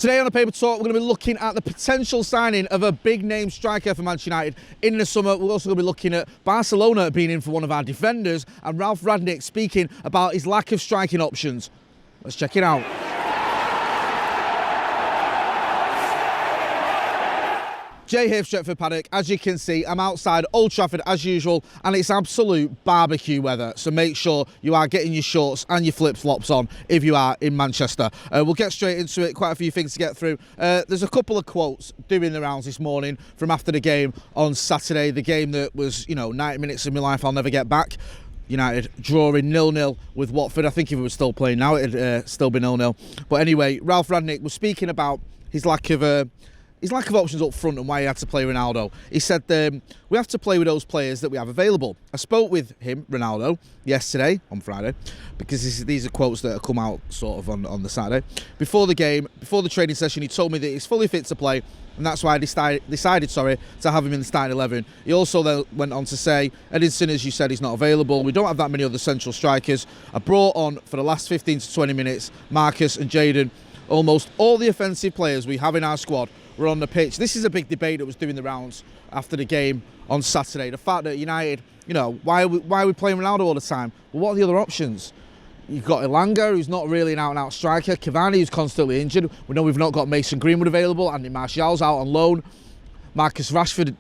Today on the Paper Talk, we're going to be looking at the potential signing of a big-name striker for Manchester United in the summer. We're also going to be looking at Barcelona being in for one of our defenders and Ralf Rangnick speaking about his lack of striking options. Let's check it out. Jay here, Stretford, Paddock. As you can see, I'm outside Old Trafford as usual, and it's absolute barbecue weather. So make sure you are getting your shorts and your flip-flops on if you are in Manchester. We'll get straight into it. Quite a few things to get through. There's a couple of quotes doing the rounds this morning from after the game on Saturday. The game that was, 90 minutes of my life I'll never get back. United drawing 0-0 with Watford. I think if it was still playing now, it'd still be 0-0. But anyway, Ralf Rangnick was speaking about his lack of options up front and why he had to play Ronaldo. He said we have to play with those players that we have available. I spoke with him, Ronaldo, yesterday, on Friday, because these are quotes that have come out sort of on the Saturday. Before the game, before the training session, he told me that he's fully fit to play, and that's why I decided to have him in the starting 11. He also then went on to say, Edinson, as you said, he's not available. We don't have that many other central strikers. I brought on, for the last 15 to 20 minutes, Marcus and Jadon. Almost all the offensive players we have in our squad were on the pitch. This is a big debate that was doing the rounds after the game on Saturday. The fact that United, why are we playing Ronaldo all the time? Well, what are the other options? You've got Elanga, who's not really an out-and-out striker. Cavani, who's constantly injured. We know we've not got Mason Greenwood available. Andy Martial's out on loan. Marcus Rashford,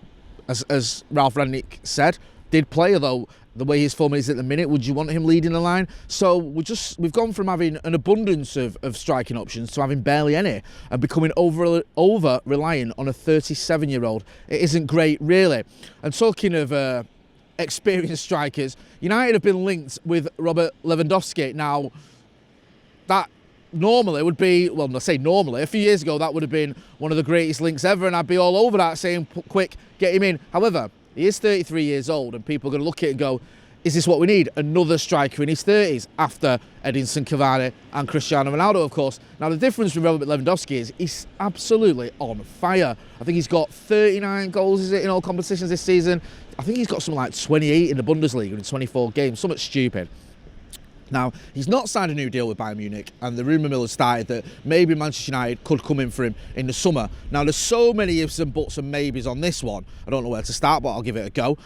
as Ralf Rangnick said, did play, although the way his form is at the minute, would you want him leading the line? So we've gone from having an abundance of striking options to having barely any and becoming over relying on a 37-year-old. It isn't great, really. And talking of experienced strikers, United have been linked with Robert Lewandowski. Now, that normally would be, well, I say normally, a few years ago that would have been one of the greatest links ever, and I'd be all over that saying, quick, get him in. However, he is 33 years old, and people are going to look at it and go, is this what we need? Another striker in his 30s after Edinson, Cavani and Cristiano Ronaldo, of course. Now, the difference with Robert Lewandowski is he's absolutely on fire. I think he's got 39 goals, is it, in all competitions this season? I think he's got something like 28 in the Bundesliga in 24 games, something stupid. Now, he's not signed a new deal with Bayern Munich, and the rumour mill has started that maybe Manchester United could come in for him in the summer. Now, there's so many ifs and buts and maybes on this one. I don't know where to start, but I'll give it a go.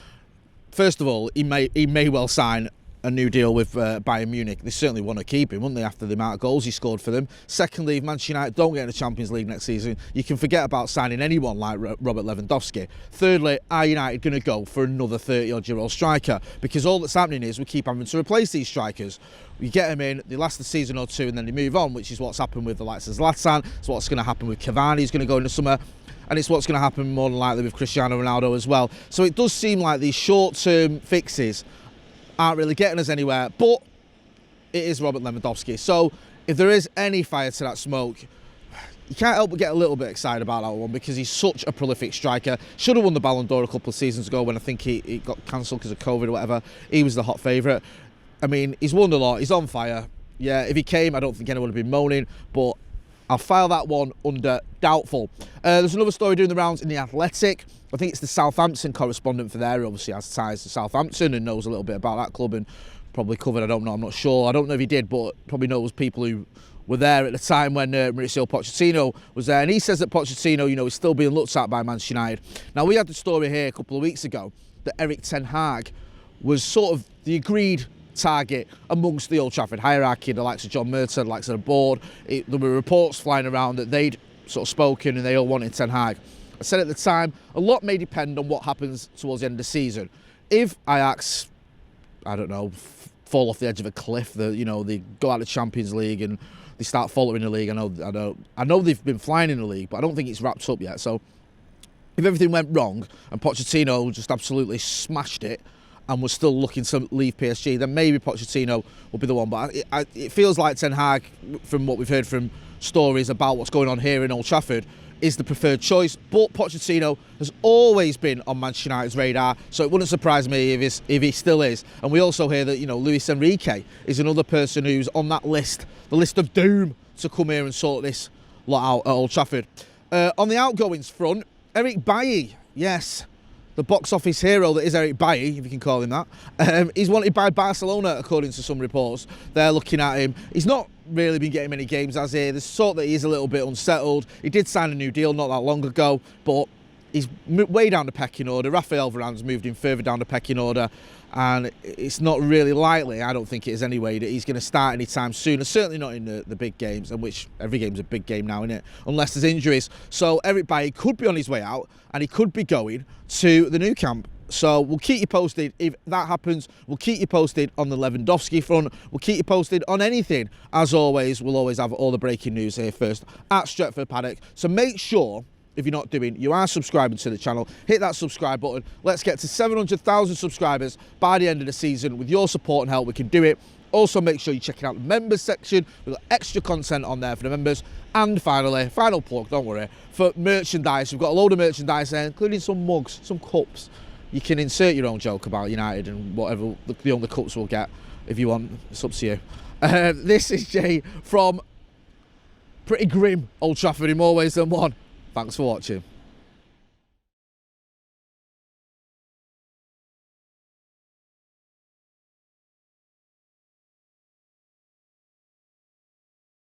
First of all, he may well sign a new deal with Bayern Munich. They certainly want to keep him, wouldn't they, after the amount of goals he scored for them. Secondly, if Manchester United don't get in the Champions League next season, you can forget about signing anyone like Robert Lewandowski. Thirdly, are United going to go for another 30-odd-year-old striker? Because all that's happening is we keep having to replace these strikers. We get them in, they last a season or two, and then they move on, which is what's happened with the likes of Zlatan. It's what's going to happen with Cavani, who's going to go in the summer. And it's what's going to happen more than likely with Cristiano Ronaldo as well. So it does seem like these short-term fixes aren't really getting us anywhere, but it is Robert Lewandowski. So if there is any fire to that smoke, you can't help but get a little bit excited about that one because he's such a prolific striker. Should have won the Ballon d'Or a couple of seasons ago when I think he got cancelled because of COVID or whatever. He was the hot favourite. I mean, he's won a lot. He's on fire. Yeah, if he came, I don't think anyone would have been moaning, but I'll file that one under doubtful. There's another story doing the rounds in The Athletic. I think it's the Southampton correspondent for there, who obviously has ties to Southampton and knows a little bit about that club and probably covered, I don't know, I'm not sure. I don't know if he did, but probably knows people who were there at the time when Mauricio Pochettino was there. And he says that Pochettino, is still being looked at by Manchester United. Now, we had the story here a couple of weeks ago that Erik ten Hag was sort of the agreed target amongst the Old Trafford hierarchy, the likes of John Murtagh, the likes of the board. There were reports flying around that they'd sort of spoken and they all wanted ten Hag. I said at the time, a lot may depend on what happens towards the end of the season. If Ajax, I don't know, fall off the edge of a cliff, they go out of the Champions League and they start faltering in the league. I know they've been flying in the league, but I don't think it's wrapped up yet. So if everything went wrong and Pochettino just absolutely smashed it and was still looking to leave PSG, then maybe Pochettino will be the one. But it feels like Ten Hag, from what we've heard from stories about what's going on here in Old Trafford, is the preferred choice. But Pochettino has always been on Manchester United's radar, so it wouldn't surprise me if he still is. And we also hear that Luis Enrique is another person who's on that list, the list of doom to come here and sort this lot out at Old Trafford. On the outgoings front, Eric Bailly, yes, the box office hero that is Eric Bailly, if you can call him that. He's wanted by Barcelona, according to some reports. They're looking at him. He's not really been getting many games, has he? There's sort that he's a little bit unsettled. He did sign a new deal not that long ago, but he's way down the pecking order. Rafael Varane's moved him further down the pecking order, and it's not really likely, I don't think it is anyway, that he's going to start anytime soon, and certainly not in the big games, and which every game's a big game now, isn't it? Unless there's injuries. So Eric Bailly could be on his way out, and he could be going to the new camp. So we'll keep you posted if that happens. We'll keep you posted on the Lewandowski front. We'll keep you posted on anything. As always, we'll always have all the breaking news here first at Stretford Paddock. So make sure, if you're not doing, you are subscribing to the channel. Hit that subscribe button. Let's get to 700,000 subscribers by the end of the season. With your support and help, we can do it. Also, make sure you're checking out the members section. We've got extra content on there for the members. And finally, final plug, don't worry, for merchandise. We've got a load of merchandise there, including some mugs, some cups. You can insert your own joke about United and whatever the only cups we'll get if you want. It's up to you. This is Jay from pretty grim Old Trafford in more ways than one. Thanks for watching.